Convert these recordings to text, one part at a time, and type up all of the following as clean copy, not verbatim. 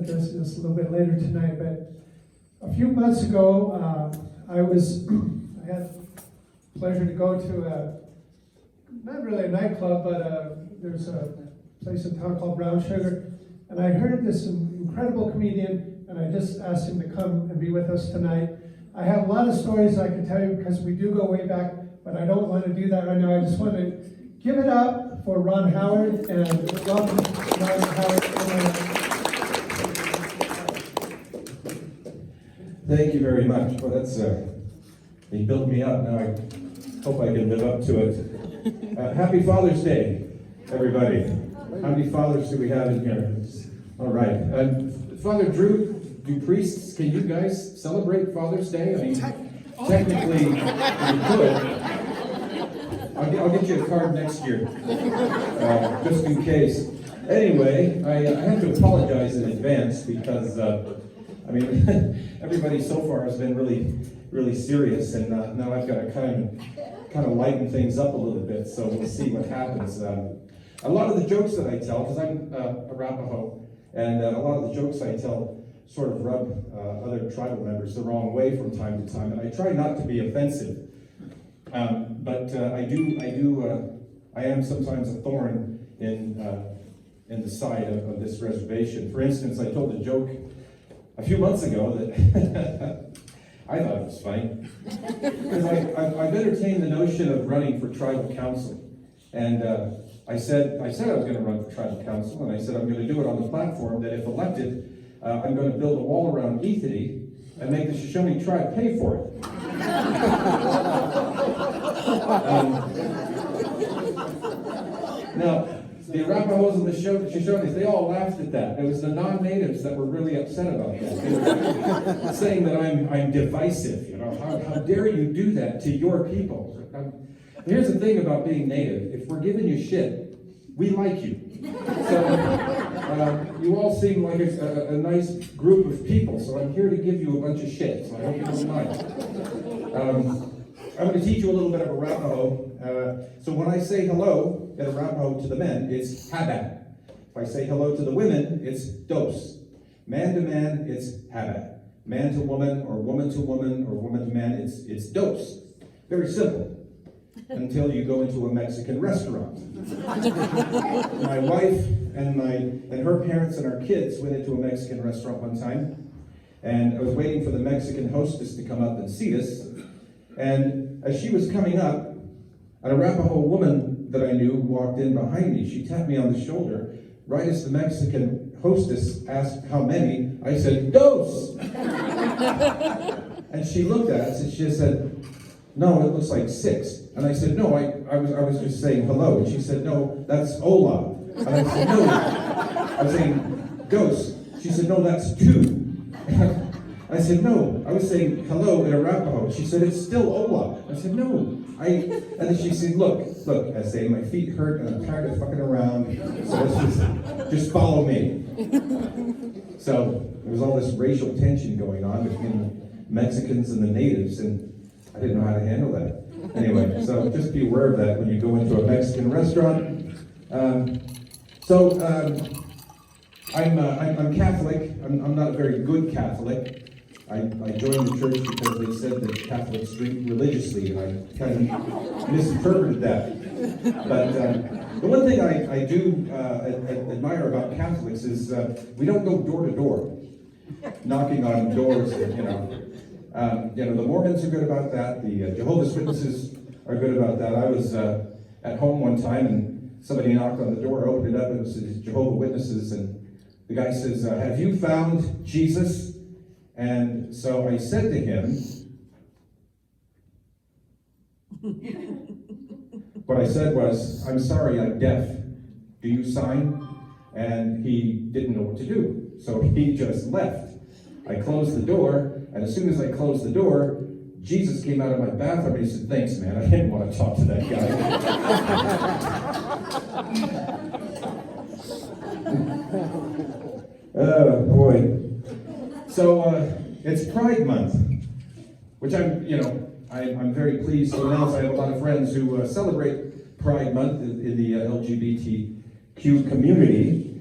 addressing this a little bit later tonight, but a few months ago, I had the pleasure to go to not really a nightclub, but there's a place in town called Brown Sugar, and I heard this incredible comedian, and I just asked him to come and be with us tonight. I have a lot of stories I can tell you because we do go way back, but I don't want to do that right now. I just want to give it up for Ron Howard, and welcome Ron Howard. Thank you very much. Well, that's, he built me up. Now I hope I can live up to it. Happy Father's Day, everybody. How many fathers do we have in here? All right. Father Drew, do priests, can you guys celebrate Father's Day? I mean, technically, you could. I'll get you a card next year, just in case. Anyway, I have to apologize in advance because, I mean, everybody so far has been really serious, and now I've got to kind of lighten things up a little bit, so we'll see what happens. A lot of the jokes that I tell, because I'm Arapaho, and a lot of the jokes I tell sort of rub other tribal members the wrong way from time to time, and I try not to be offensive. But I am sometimes a thorn in the side of this reservation. For instance, I told a joke a few months ago that I thought it was funny. Because I've entertained the notion of running for tribal council. And I said I was going to run for tribal council, and I said I'm going to do it on the platform that if elected, I'm going to build a wall around Eithety and make the Shoshone tribe pay for it. Now, the Arapahos and the Shoshones, they all laughed at that. It was the non-natives that were really upset about that. They were saying that I'm divisive, you know. How dare you do that to your people? Here's the thing about being native. If we're giving you shit, we like you. So, you all seem like a nice group of people, so I'm here to give you a bunch of shit, so I hope you don't mind. I'm going to teach you a little bit of Arapaho. So when I say hello in Arapaho to the men, it's habad. If I say hello to the women, it's dos. Man to man, it's habad. Man to woman, or woman to woman, or woman to man, it's dos. Very simple. Until you go into a Mexican restaurant. My wife and her parents and our kids went into a Mexican restaurant one time, and I was waiting for the Mexican hostess to come up and seat us. And as she was coming up, an Arapaho woman that I knew walked in behind me. She tapped me on the shoulder. Right as the Mexican hostess asked how many, I said, dos! And she looked at us and she said, no, it looks like 6. And I said, no, I was just saying hello. And she said, no, that's hola. And I said, no, I was saying dos. She said, no, that's 2. I said, no, I was saying hello in Arapaho. She said, it's still hola. I said, no. And then she said, look, I say, my feet hurt and I'm tired of fucking around. So let's just follow me. So there was all this racial tension going on between the Mexicans and the natives, and I didn't know how to handle that. Anyway, so just be aware of that when you go into a Mexican restaurant. I'm Catholic. I'm not a very good Catholic. I joined the church because they said that Catholics drink religiously, and I kind of misinterpreted that. But the one thing I do admire about Catholics is we don't go door to door, knocking on doors, you know. The Mormons are good about that. The Jehovah's Witnesses are good about that. I was at home one time, and somebody knocked on the door, opened it up, and it was the Jehovah's Witnesses, and the guy says, have you found Jesus? And so I said to him, what I said was, I'm sorry, I'm deaf. Do you sign? And he didn't know what to do. So he just left. I closed the door, and as soon as I closed the door, Jesus came out of my bathroom and he said, thanks, man, I didn't want to talk to that guy. Oh, boy. So, it's Pride Month, which I'm very pleased to announce. I have a lot of friends who celebrate Pride Month in the LGBTQ community.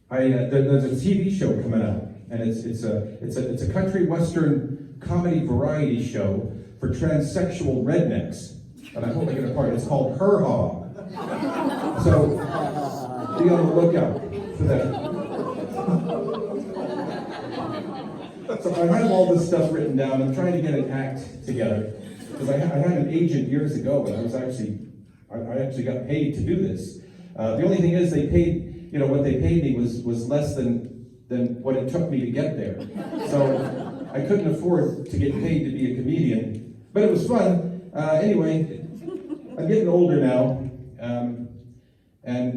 There's a TV show coming out, and it's a country western comedy variety show for transsexual rednecks. And I hope I get a part. It's called Her Hog. So be on the lookout for that. So I have all this stuff written down. I'm trying to get an act together because I had an agent years ago, and I actually got paid to do this. The only thing is, they paid, what they paid me was less than what it took me to get there. So I couldn't afford to get paid to be a comedian, but it was fun. Anyway, I'm getting older now,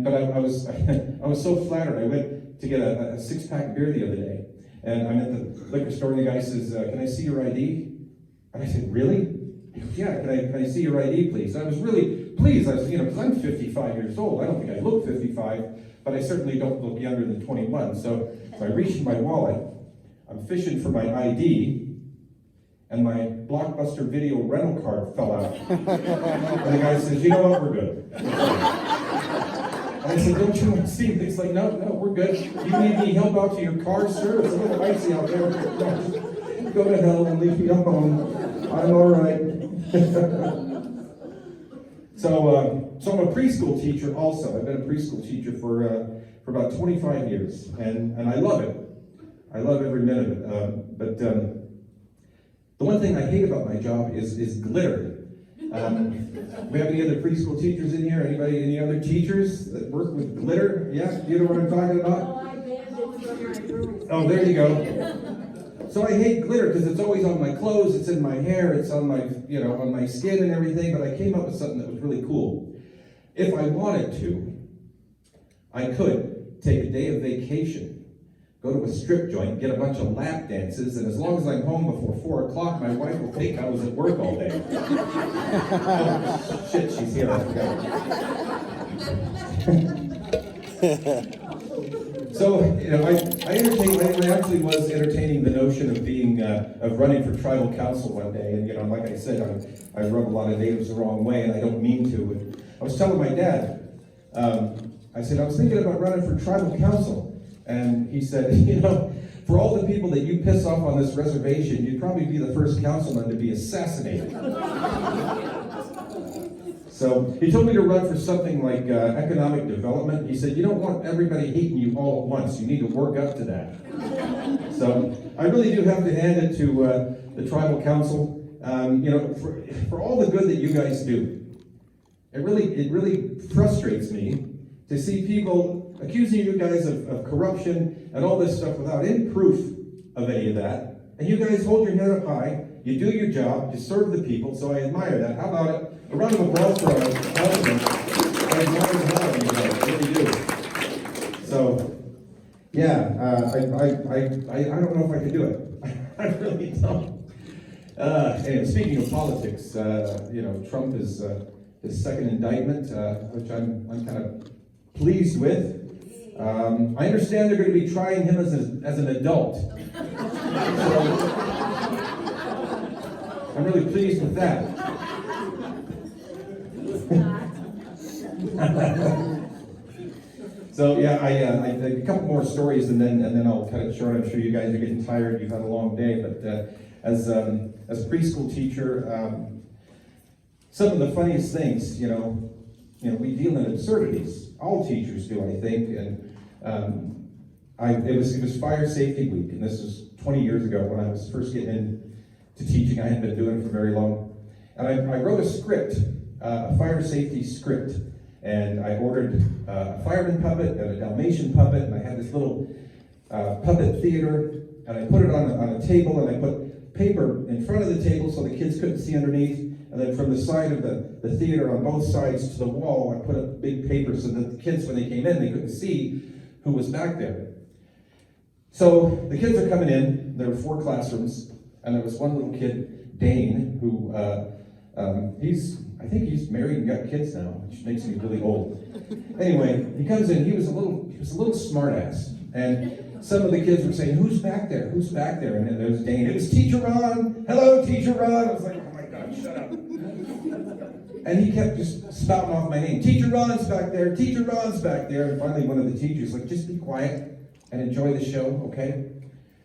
but I was I was so flattered. I went to get a 6-pack beer the other day, and I'm at the liquor store, and the guy says, "Can I see your ID?" And I said, "Really?" "Yeah, can I see your ID, please?" And I was really pleased. I was, because I'm 55 years old. I don't think I look 55, but I certainly don't look younger than 21. So I reached in my wallet. I'm fishing for my ID, and my Blockbuster video rental card fell out. And the guy says, "You know what, we're good." And I said, "Don't you want to see?" He's like, no, we're good. You need any help out to your car, sir? It's a little icy out there. No, just go to hell and leave me alone. I'm all right. So I'm a preschool teacher also. I've been a preschool teacher for about 25 years, and I love it. I love every minute of it. But the one thing I hate about my job is glitter. We have any other preschool teachers in here? Any other teachers that work with glitter? Yeah, you know what I'm talking about? Oh, I banned it from my room. Oh, there you go. So I hate glitter because it's always on my clothes, it's in my hair, it's on my, on my skin and everything, but I came up with something that was really cool. If I wanted to, I could take a day of vacation, go to a strip joint, get a bunch of lap dances, and as long as I'm home before 4 o'clock, my wife will think I was at work all day. Oh, shit, she's here, I forgot. So, I actually was entertaining the notion of of running for tribal council one day, and like I said, I rub a lot of natives the wrong way, and I don't mean to. And I was telling my dad, I said, I was thinking about running for tribal council, and he said, for all the people that you piss off on this reservation, you'd probably be the first councilman to be assassinated. So he told me to run for something like economic development. He said, you don't want everybody hating you all at once. You need to work up to that. So I really do have to hand it to the tribal council. For all the good that you guys do. It really frustrates me to see people accusing you guys of corruption and all this stuff without any proof of any of that. And you guys hold your head up high. You do your job. You serve the people. So I admire that. How about it? A round of applause for our president. I admire the hell out of you guys. I really do. So, yeah, I don't know if I could do it. I really don't. Anyway, speaking of politics, Trump is his second indictment, which I'm kind of pleased with. I understand they're going to be trying him as an adult. So, I'm really pleased with that. So yeah, I a couple more stories and then I'll cut it short. I'm sure you guys are getting tired. You've had a long day, but as a preschool teacher, some of the funniest things, we deal in absurdities. All teachers do, I think. And it was Fire Safety Week, and this was 20 years ago when I was first getting into teaching. I hadn't been doing it for very long, and I wrote a script. A fire safety script, and I ordered a fireman puppet and a Dalmatian puppet, and I had this little puppet theater, and I put it on a table, and I put paper in front of the table so the kids couldn't see underneath, and then from the side of the theater on both sides to the wall, I put a big paper so that the kids, when they came in, they couldn't see who was back there. So the kids are coming in. There were 4 classrooms, and there was one little kid, Dane, who I think he's married and got kids now, which makes me really old. Anyway, he comes in. He was a little smart ass, and some of the kids were saying, "Who's back there? Who's back there?" And then there was Dane. It was Teacher Ron. Hello, Teacher Ron. I was like, "Oh my God, shut up!" And he kept just spouting off my name. Teacher Ron's back there. Teacher Ron's back there. And finally, one of the teachers like, "Just be quiet. and enjoy the show, okay?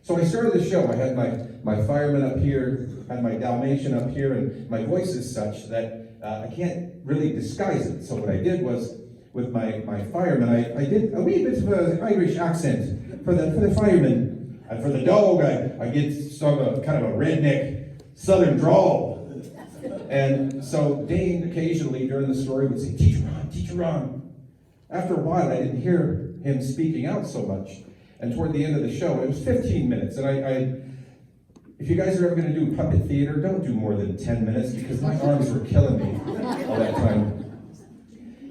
So I started the show. I had my fireman up here, had my Dalmatian up here, and my voice is such that I can't really disguise it. So what I did was, with my fireman, I did a wee bit of an Irish accent for the fireman. And for the dog, I get sort of kind of a redneck southern drawl. And so Dane occasionally during the story would say, Teacher Ron. After a while, I didn't hear him speaking out so much. And toward the end of the show, it was 15 minutes. And if you guys are ever going to do puppet theater, don't do more than 10 minutes because my arms were killing me all that time.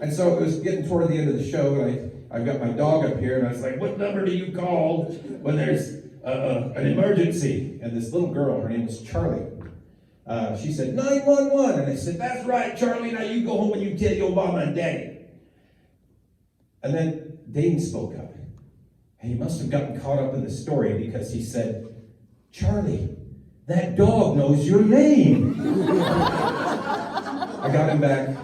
And so it was getting toward the end of the show, and I've got my dog up here, and I was like, what number do you call when there's an emergency? And this little girl, her name was Charlie, she said, 911. And I said, that's right, Charlie, now you go home and you tell your mama and daddy. And then Dane spoke up. And he must have gotten caught up in the story because he said, Charlie, that dog knows your name. I got him back.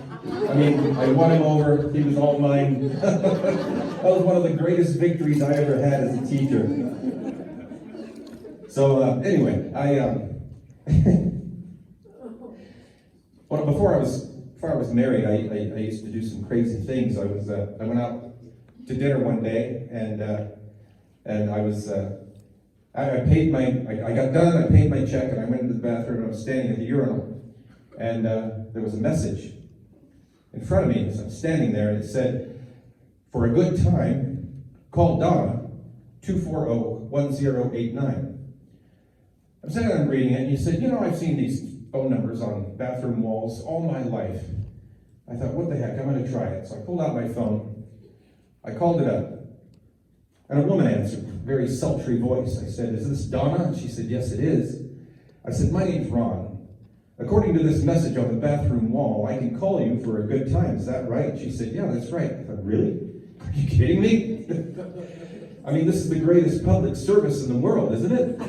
I mean, I won him over. He was all mine. That was one of the greatest victories I ever had as a teacher. So anyway, well, before I was married, I used to do some crazy things. I went out to dinner one day, and I was I paid I got done. I paid my check, and I went into the bathroom. And I was standing at the urinal, and there was a message in front of me as I'm standing there, and it said, "For a good time, call Donna 240-1089." I'm sitting there reading it, and he said, I've seen these phone numbers on bathroom walls all my life. I thought, what the heck, I'm going to try it. So I pulled out my phone, I called it up, and a woman answered, a very sultry voice. I said, is this Donna? And she said, yes, it is. I said, my name's Ron. According to this message on the bathroom wall, I can call you for a good time. Is that right? She said, yeah, that's right. I thought, really? Are you kidding me? I mean, this is the greatest public service in the world, isn't it?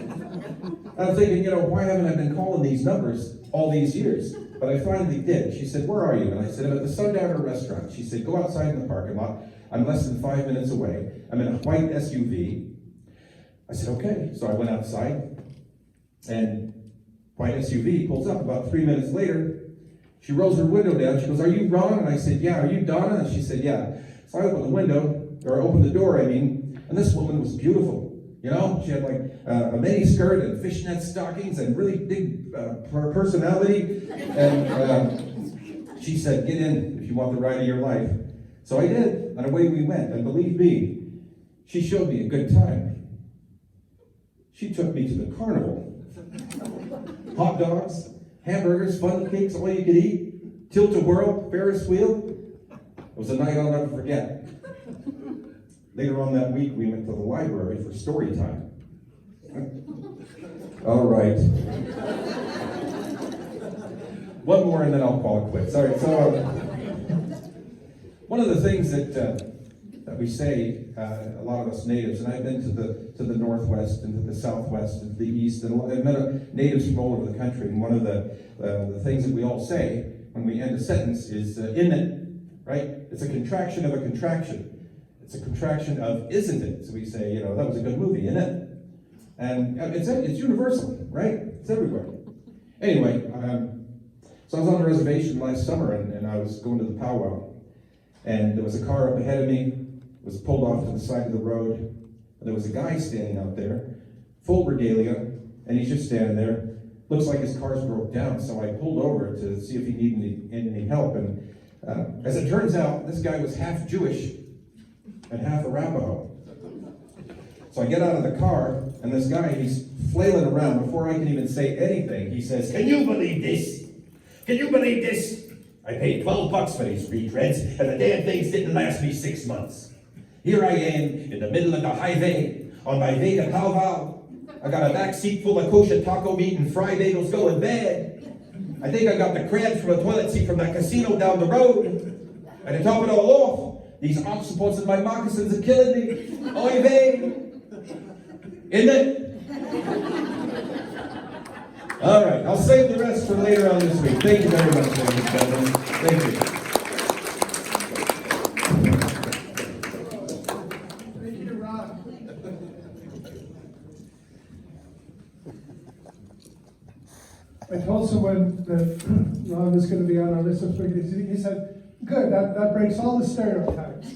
I'm thinking, why haven't I been calling these numbers all these years? But I finally did. She said, where are you? And I said, I'm at the Sundowner restaurant. She said, go outside in the parking lot. I'm less than 5 minutes away. I'm in a white SUV. I said, okay. So I went outside, and white SUV pulls up. About 3 minutes later, she rolls her window down. She goes, are you Ron? And I said, yeah. Are you Donna? And she said, yeah. So I opened the window, or opened the door, and this woman was beautiful. She had like a mini skirt and fishnet stockings and really big personality. And she said, get in if you want the ride of your life. So I did, and away we went. And believe me, she showed me a good time. She took me to the carnival. Hot dogs, hamburgers, fun cakes, all you could eat, tilt-a-whirl, Ferris wheel. It was a night I'll never forget. Later on that week, we went to the library for story time. All right. One more and then I'll call it quits. All right, so one of the things that we say, a lot of us natives, and I've been to the Northwest and to the Southwest and to the East, and I've met natives from all over the country, and one of the things that we all say when we end a sentence is in it, right? It's a contraction of a contraction. It's a contraction of isn't it? So we say, that was a good movie, isn't it? And it's universal, right? It's everywhere. Anyway, so I was on the reservation last summer, and I was going to the powwow, and there was a car up ahead of me. It was pulled off to the side of the road, and there was a guy standing out there, full regalia, and he's just standing there. Looks like his car's broke down, so I pulled over to see if he needed any help. And as it turns out, this guy was half Jewish and half Arapaho. So I get out of the car, and this guy, he's flailing around. Before I can even say anything, he says, can you believe this? Can you believe this? I paid $12 for these retreads, and the damn things didn't last me 6 months. Here I am, in the middle of the highway, on my way to powwow. I got a back seat full of kosher taco meat and fried bagels going bad. I think I got the crabs from a toilet seat from that casino down the road. And to top it all off, these octopuses in my moccasins are killing me. Oy vey. Isn't it? All right, I'll save the rest for later on this week. Thank you very much, ladies and gentlemen. Thank you. Thank you, Ron. I told someone that Ron was going to be on our list of speakers. He said, "Good, that breaks all the stereotypes."